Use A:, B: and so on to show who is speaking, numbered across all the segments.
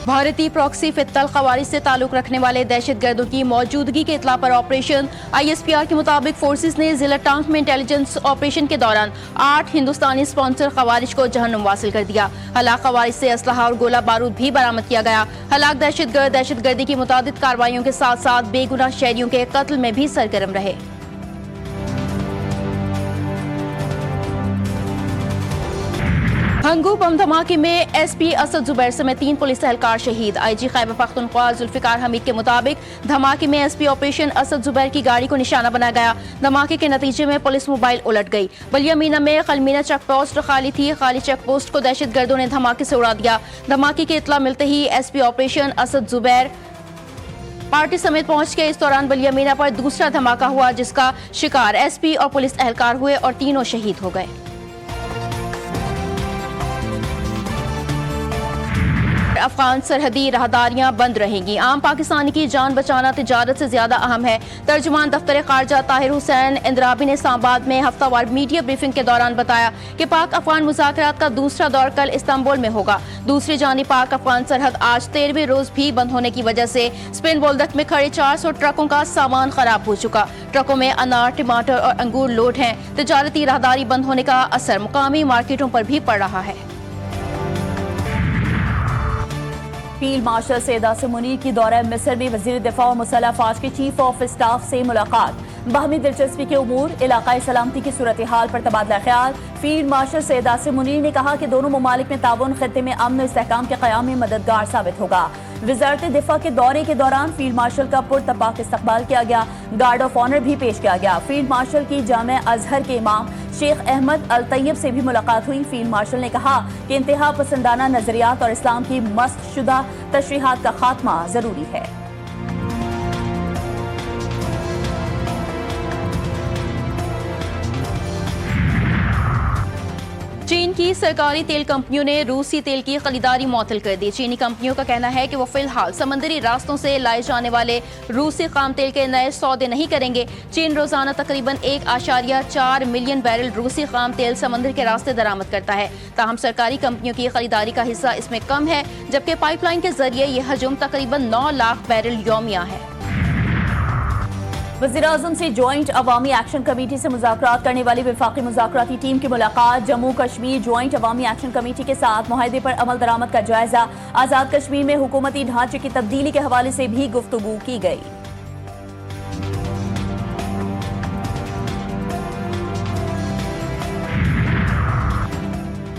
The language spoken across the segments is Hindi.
A: भारतीय प्रॉक्सी फित्तल खवारिज से ताल्लुक रखने वाले दहशतगर्दों की मौजूदगी के इत्तला पर ऑपरेशन ISPR के मुताबिक फोर्सेस ने जिला टांग में इंटेलिजेंस ऑपरेशन के दौरान 8 हिंदुस्तानी स्पॉन्सर खवारिज को जहन्नुम वासिल कर दिया। हलाक खवारिज से असलहा और गोला बारूद भी बरामद किया गया। हलाक दहशतगर्द दहशतगर्दी की मुतादिद कार्रवाइयों के साथ साथ बेगुनाह शहरियों के कत्ल में भी सरगर्म रहे। हंगू बम धमाके में SP असद जुबैर समेत 3 पुलिस एहलकार शहीद। IG खैबर पख्तूनख्वा जुल्फिकार हमीद के मुताबिक धमाके में SP ऑपरेशन असद जुबैर की गाड़ी को निशाना बनाया गया। धमाके के नतीजे में पुलिस मोबाइल उलट गई। बलियामीना में खलमीना चेक पोस्ट खाली थी। खाली चेक पोस्ट को दहशतगर्दों ने धमाके से उड़ा दिया। धमाके की इत्तला मिलते ही SP operation Asad Zubair party समेत पहुंच गए। इस दौरान बलियामीना पर दूसरा धमाका हुआ जिसका शिकार SP और पुलिस एहलकार हुए और तीनों शहीद हो गए। अफगान सरहदी राहदारियां बंद रहेंगी। आम पाकिस्तानी की जान बचाना तिजारत से ज्यादा अहम है। तर्जुमान दफ्तर खारजा ताहिर हुसैन इंद्राबी ने इस्लामाबाद में हफ्तावार मीडिया ब्रीफिंग के दौरान बताया कि पाक अफगान मुज़ाकरात का दूसरा दौर कल इस्तांबुल में होगा। दूसरी जानिब पाक अफगान सरहद आज 13वें रोज भी बंद होने की वजह से स्पेन बोल्दक में खड़े 400 ट्रकों का सामान खराब हो चुका। ट्रकों में अनार, टमाटर और अंगूर लोड हैं। तिजारती राहदारी बंद होने का असर मुकामी मार्केटों पर भी पड़ रहा है।
B: फील्ड मार्शल सैयद आसिम मुनीर की दौरा मिस्र में वजीर दिफा और मुसल्लह अफवाज के चीफ ऑफ स्टाफ से मुलाकात। बाहमी दिलचस्पी के उमूर, इलाकाई सलामती की सूरत हाल पर तबादला ख्याल। फील्ड मार्शल सैयद आसिम मुनीर ने कहा कि दोनों ममालिक में ताउन खित्ते में अमन और इस्तेहकाम के क़याम में मददगार साबित होगा। वजारत दिफा के दौरे के दौरान फील्ड मार्शल का पुरतपाक इस्तकबाल किया गया। गार्ड ऑफ ऑनर भी पेश किया गया। फील्ड मार्शल की जामे अजहर के इमाम शेख अहमद अल तैयब से भी मुलाकात हुई। फील्ड मार्शल ने कहा कि इंतहा पसंदाना नजरियात और इस्लाम की मस्त शुदा तशरीहात का खात्मा जरूरी है।
A: चीन की सरकारी तेल कंपनियों ने रूसी तेल की खरीदारी मुअत्तल कर दी। चीनी कंपनियों का कहना है कि वो फिलहाल समंदरी रास्तों से लाए जाने वाले रूसी खाम तेल के नए सौदे नहीं करेंगे। चीन रोजाना तकरीबन 1.4 मिलियन बैरल रूसी खाम तेल समंदर के रास्ते दरामद करता है। ताहम सरकारी कंपनियों की खरीदारी का हिस्सा इसमें कम है, जबकि पाइपलाइन के जरिए यह हजम तकरीबन 9 लाख बैरल यौमिया है।
B: वज़ीर-ए-आज़म से ज्वाइंट अवामी एक्शन कमेटी से मुज़ाकरात करने वाली वफाकी मुज़ाकराती टीम की मुलाकात। जम्मू कश्मीर ज्वाइंट अवामी एक्शन कमेटी के साथ मुआहदे पर अमल दरामद का जायजा। आज़ाद कश्मीर में हुकूमती ढांचे की तब्दीली के हवाले से भी गुफ्तगू की गई।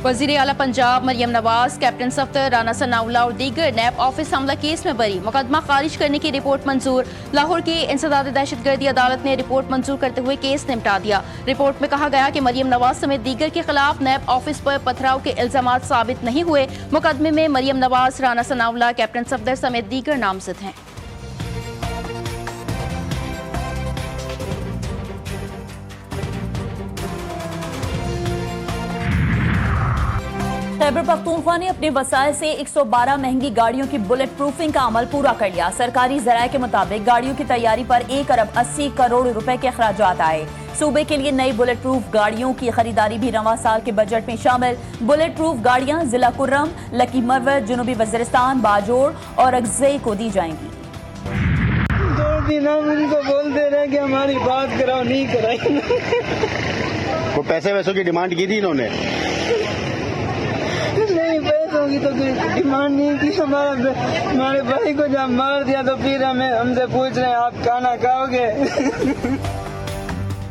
A: वज़ीर आला पंजाब मरियम नवाज, कैप्टन सफ्तर, राना सनाउल्लाह और दीगर नैब ऑफिस हमला केस में बरी। मुकदमा खारिज करने की रिपोर्ट मंजूर। लाहौर की इंसदाद दहशतगर्दी अदालत ने रिपोर्ट मंजूर करते हुए केस निपटा दिया। रिपोर्ट में कहा गया कि मरियम नवाज समेत दीगर के खिलाफ नैब ऑफिस पर पथराव के इल्जामात साबित नहीं हुए। मुकदमे में मरियम नवाज, राना सनाउल्लाह, कैप्टन सफ्तर समेत दीगर नामजद हैं।
B: खैबर पख्तूनख्वा ने अपने वसाइल से 112 महंगी गाड़ियों की बुलेट प्रूफिंग का अमल पूरा कर लिया। सरकारी जराये के मुताबिक गाड़ियों की तैयारी पर 1 अरब 80 करोड़ रुपए के अखराजात आए। सूबे के लिए नई बुलेट प्रूफ गाड़ियों की खरीदारी भी रवां साल के बजट में शामिल। बुलेट प्रूफ गाड़ियां जिला कुर्रम, लकी मरवत, जनूबी वजीरिस्तान, बाजोड़ और अगजई को दी जाएंगी।
C: 2 दिन हम उनको बोलते रहे कि हमारी बात कराओ, नहीं कराई।
D: वो पैसे वैसों की डिमांड की थी इन्होंने?
C: नहीं, पैसों की तो कोई डिमांड नहीं की। हमारे भाई को जब मार दिया तो फिर हमसे पूछ रहे हैं आप खाना खाओगे।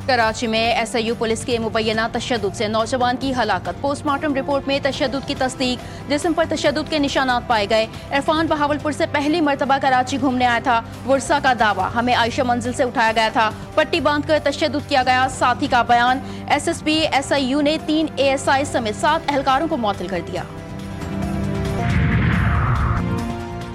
A: कराची में SIU पुलिस के मुबैना तशद्दुद से नौजवान की हलाकत। पोस्टमार्टम रिपोर्ट में तशद्दुद की तस्दीक, जिस्म पर तशद्दुद के निशानात पाए गए। इरफान बहावलपुर से पहली मरतबा कराची घूमने आया था। वर्षा का दावा, हमें आयशा मंजिल से उठाया गया था, पट्टी बांधकर तशद्दुद किया गया। साथी का बयान, SSP SIU ने 3 ASI समेत 7 एहलकारों को मुअत्तल कर दिया।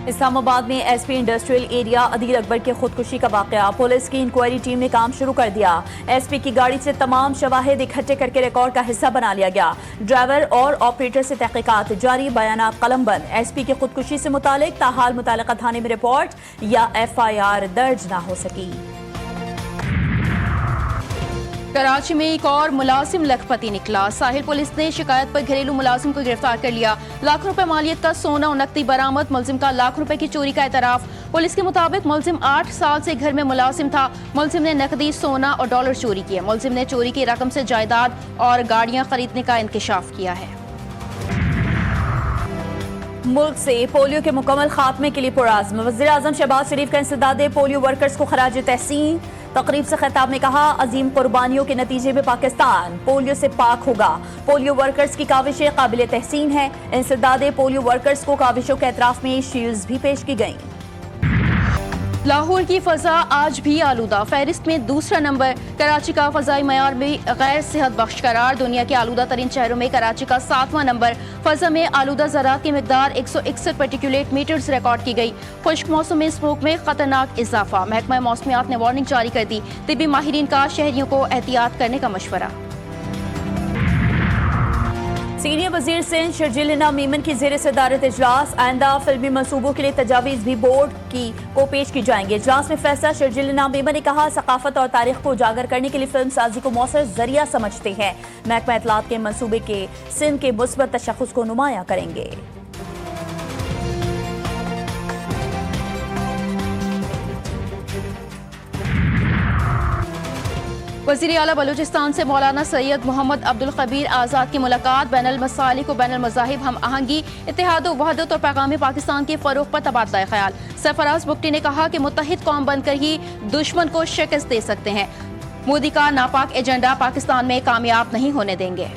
B: इस्लामाबाद में SP industrial area Adeel Akbar के खुदकुशी का वाकया। पुलिस की इंक्वायरी टीम ने काम शुरू कर दिया। SP की गाड़ी से तमाम शवाहिद इकट्ठे करके रिकॉर्ड का हिस्सा बना लिया गया। ड्राइवर और ऑपरेटर से तहकीकात जारी, बयानात कलमबंद। SP की खुदकुशी से मुतालिक ताहाल मुतालिका थाने में रिपोर्ट या FIR दर्ज न हो सकी।
A: कराची में एक और मुलाजिम लखपति निकला। साहिल पुलिस ने शिकायत पर घरेलू मुलाजिम को गिरफ्तार कर लिया। लाख रुपए मालियत का सोना और नकदी बरामद। मुलजिम का लाख रुपए की चोरी का एतराफ। पुलिस के मुताबिक मुलजिम 8 साल से घर में मुलाजिम था। मुलजिम ने नकदी, सोना और डॉलर चोरी किए। मुलजिम ने चोरी की रकम से जायदाद और गाड़ियां खरीदने का इंकशाफ किया है।
B: मुल्क से पोलियो के मुकम्मल खात्मे के लिए पुरआज़्म वज़ीर-ए-आज़म शहबाज शरीफ का इंसदादे पोलियो वर्कर्स को खराज तहसीन। तकरीब से खिताब में कहा, अजीम कुर्बानियों के नतीजे में पाकिस्तान पोलियो से पाक होगा। पोलियो वर्कर्स की काविशें काबिल तहसीन है। इंसदादे पोलियो वर्कर्स को काविशों के एतराफ में शील्ड्स भी पेश की गई।
A: लाहौर की फजा आज भी आलूदा, फहरिस्त में दूसरा नंबर। कराची का फजाई मयार भी गैर सेहत बख्श करार। दुनिया के आलूदा तरीन शहरों में कराची का 7वां नंबर। फजा में आलूदा ज़रात की मिकदार 161 पार्टिकुलेट मीटर्स रिकॉर्ड की गई। खुश्क मौसम में स्मोक में खतरनाक इजाफा। महकमा मौसमियात ने वार्निंग जारी कर दी। तिब्बी माहिरीन का शहरियों को एहतियात करने का मशवरा।
B: सीनियर वजीर सिंध शर्जिल मीमन की जेर सदारत इजलास। आइंदा फिल्मी मनसूबों के लिए तजावीज़ भी बोर्ड को पेश की जाएंगे। इजलास में फैसला। शर्जिल मीमन ने कहा, सकाफत और तारीख को उजागर करने के लिए फिल्म साजी को मौसर जरिया समझते हैं। महकमा इत्तलात के मनसूबे के सिंध के मुस्बत तशख़्ख़ुस को नुमाया करेंगे।
A: वज़ीर आला बलूचिस्तान से मौलाना सैयद मोहम्मद अब्दुल खबीर आज़ाद की मुलाकात। बैनुल मसालिक व बैनुल मज़ाहिब हम आहंगी, इत्तेहाद व वहदत और पैगाम पाकिस्तान के फ़रोग़ पर तबादला ख्याल। सरफराज बुगटी ने कहा कि मुत्तहिद कौम बनकर ही दुश्मन को शिकस्त दे सकते हैं। मोदी का नापाक एजेंडा पाकिस्तान में कामयाब नहीं होने देंगे।